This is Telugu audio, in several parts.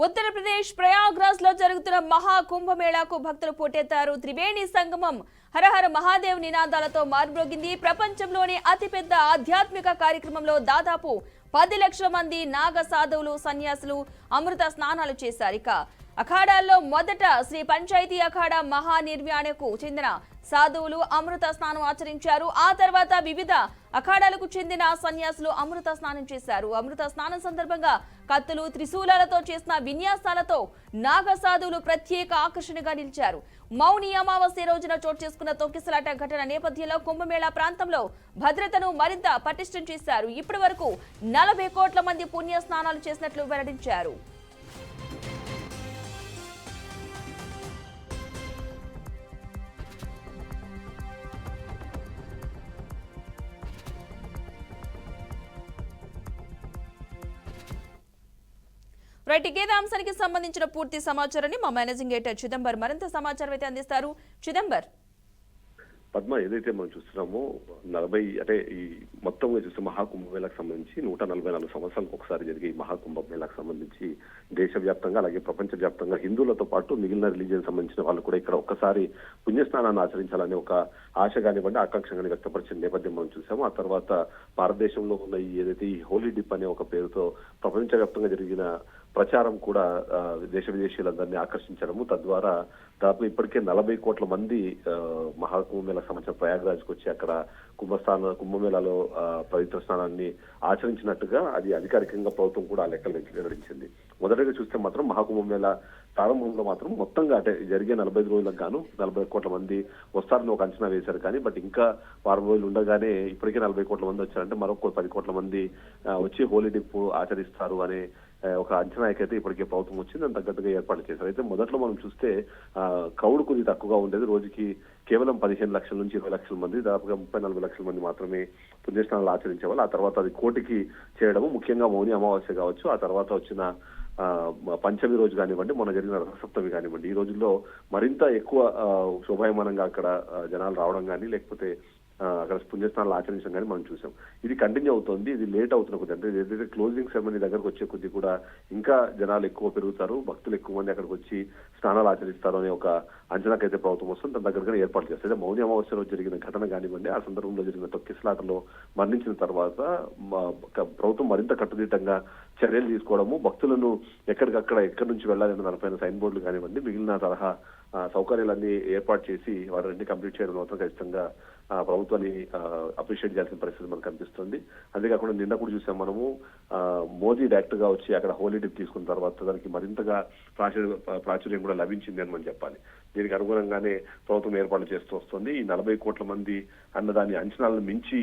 ఉత్తరప్రదేశ్ ప్రయాగ్రాజ్ లో జరుగుతున్న మహా కుంభమేళాకు భక్తులు పోటెత్తారు. త్రివేణి సంగమం హరహర మహాదేవ్ నినాదాలతో మార్మోగింది. ప్రపంచంలోని అతిపెద్ద ఆధ్యాత్మిక కార్యక్రమంలో దాదాపు 10 లక్షల మంది నాగ సాధువులు సన్యాసులు అమృత స్నానాలు చేశారు. ఇక అఖాడాల్లో మొదట శ్రీ పంచాయతీ అఖాడా మహానిర్వాణకు చెందిన సాధువులు అమృత స్నానం ఆచరించారు. ఆ తర్వాత వివిధ అఖాడాలకు చెందిన సన్యాసులు అమృత స్నానం చేశారు. అమృత స్నానం సందర్భంగా కత్తులు త్రిశూలాలతో చేసిన విన్యాసాలతో నాగ సాధువులు ప్రత్యేక ఆకర్షణగా నిలిచారు. మౌని అమావాస్య రోజున చోటు చేసుకున్న తొక్కిసలాట ఘటన నేపథ్యంలో కుంభమేళా ప్రాంతంలో భద్రతను మరింత పటిష్టం చేశారు. ఇప్పటి వరకు 40 కోట్ల మంది పుణ్య స్నానాలు చేసినట్లు వెల్లడించారు. రైట్, ఇదే అంశానికి సంబంధించిన పూర్తి సమాచారాన్ని మా మేనేజింగ్ ఎడిటర్ చిదంబర్ మరింత సమాచారం అయితే అందిస్తారు. చిదంబర్, పద్మ, ఏదైతే మనం చూస్తున్నామో 40 అంటే ఈ మొత్తంగా చూస్తే మహాకుంభమేళకు సంబంధించి 144 సంవత్సరాలకు ఒకసారి జరిగే ఈ మహాకుంభమేళకు సంబంధించి దేశవ్యాప్తంగా అలాగే ప్రపంచవ్యాప్తంగా హిందువులతో పాటు మిగిలిన రిలీజియన్ సంబంధించిన వాళ్ళు కూడా ఇక్కడ ఒక్కసారి పుణ్యస్నానాన్ని ఆచరించాలనే ఒక ఆశ కానివ్వండి, ఆకాంక్ష కానీ వ్యక్తపరిచిన నేపథ్యం మనం చూసాము. ఆ తర్వాత భారతదేశంలో ఉన్న ఏదైతే ఈ హోలీ డిప్ అనే ఒక పేరుతో ప్రపంచవ్యాప్తంగా జరిగిన ప్రచారం కూడా దేశ విదేశీయులందరినీ ఆకర్షించడము, తద్వారా దాదాపు ఇప్పటికే 40 కోట్ల మంది మహాకుంభమేళ సంబంధించిన ప్రయాగ్రాజ్కి వచ్చి అక్కడ కుంభమేళాలో పవిత్ర స్నానాన్ని ఆచరించినట్టుగా అది అధికారికంగా ప్రభుత్వం కూడా ఆ లెక్కలు వెల్లడించింది. మొదటగా చూస్తే మాత్రం మహాకుంభమేళ ప్రారంభంలో మాత్రం మొత్తంగా అంటే జరిగే 45 రోజులకు గాను 40 కోట్ల మంది వస్తారని ఒక అంచనా వేశారు. కానీ బట్ ఇంకా వారం రోజులు ఉండగానే ఇప్పటికే 40 కోట్ల మంది వచ్చారంటే మరొక 10 కోట్ల మంది వచ్చి హోలీ డిప్ ఆచరిస్తారు అనే ఒక అంచనాకైతే ఇప్పటికే ప్రభుత్వం వచ్చింది. దాని తగ్గట్టుగా ఏర్పాట్లు చేశారు. అయితే మొదట్లో మనం చూస్తే క్రౌడ్ కొద్ది తక్కువగా ఉండేది. రోజుకి కేవలం 15 లక్షల నుంచి 20 లక్షల మంది, దాదాపుగా 30-40 లక్షల మంది మాత్రమే పుణ్యస్నానాలు ఆచరించేవాళ్ళు. ఆ తర్వాత అది కోటికి చేయడము, ముఖ్యంగా మౌని అమావాస్య కావచ్చు, ఆ తర్వాత వచ్చిన పంచమి రోజు కానివ్వండి, మొన్న జరిగిన రథసప్తమి కానివ్వండి, ఈ రోజుల్లో మరింత ఎక్కువ శోభాయమానంగా అక్కడ జనాలు రావడం కానీ లేకపోతే అక్కడ పుణ్యస్నానాలు ఆచరించడం కానీ మనం చూసాం. ఇది కంటిన్యూ అవుతుంది. ఇది లేట్ అవుతున్న కొద్ది అంటే ఏదైతే క్లోజింగ్ సెరమనీ దగ్గరకు వచ్చే కొద్ది కూడా ఇంకా జనాలు ఎక్కువ పెరుగుతారు, భక్తులు ఎక్కువ మంది అక్కడికి వచ్చి స్నానాలు ఆచరిస్తారు అనే ఒక అంచనాకైతే ప్రభుత్వం వస్తుంది. దాని దగ్గరగా ఏర్పాటు చేస్తుంది. మౌని అమావాస్య రోజు జరిగిన ఘటన కానివ్వండి, ఆ సందర్భంలో జరిగిన తొక్కిసలాటలో మరణించిన తర్వాత ప్రభుత్వం మరింత కట్టుదిట్టంగా చర్యలు తీసుకోవడము, భక్తులను ఎక్కడి నుంచి వెళ్ళాలన్న దానిపైన సైన్ బోర్డులు కానివ్వండి, మిగిలిన తరహా సౌకర్యాలన్నీ ఏర్పాటు చేసి వాటిని కంప్లీట్ చేయడం మాత్రం ఖచ్చితంగా ప్రభుత్వాన్ని అప్రిషియేట్ చేయాల్సిన పరిస్థితి మనకు కనిపిస్తుంది. అంతేకాకుండా నిన్న కూడా చూసాం మనము మోదీ డైరెక్టర్ గా వచ్చి అక్కడ హోలీ డిప్ తీసుకున్న తర్వాత దానికి మరింతగా ప్రాచుర్యం కూడా లభించింది అని మనం చెప్పాలి. దీనికి అనుగుణంగానే ప్రభుత్వం ఏర్పాట్లు చేస్తూ వస్తుంది. ఈ 40 కోట్ల మంది అన్నదాని అంచనాలను మించి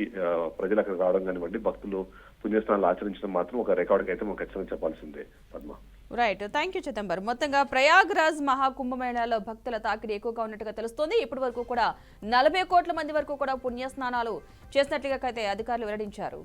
ప్రజలు అక్కడ రావడం కానివ్వండి, భక్తులు పుణ్యస్నానాలు ఆచరించడం మాత్రం ఒక రికార్డుకి అయితే మనం ఖచ్చితంగా చెప్పాల్సిందే. Padma, right, thank you Chidambar. మొత్తంగా ప్రయాగ్రాజ్ మహాకుంభమేళాలో భక్తుల తాకిడి ఎక్కువగా ఉన్నట్టుగా తెలుస్తోంది. ఇప్పటి వరకు కూడా 40 కోట్ల మంది వరకు కూడా పుణ్యస్నానాలు చేసినట్లుగా అయితే అధికారులు వెల్లడించారు.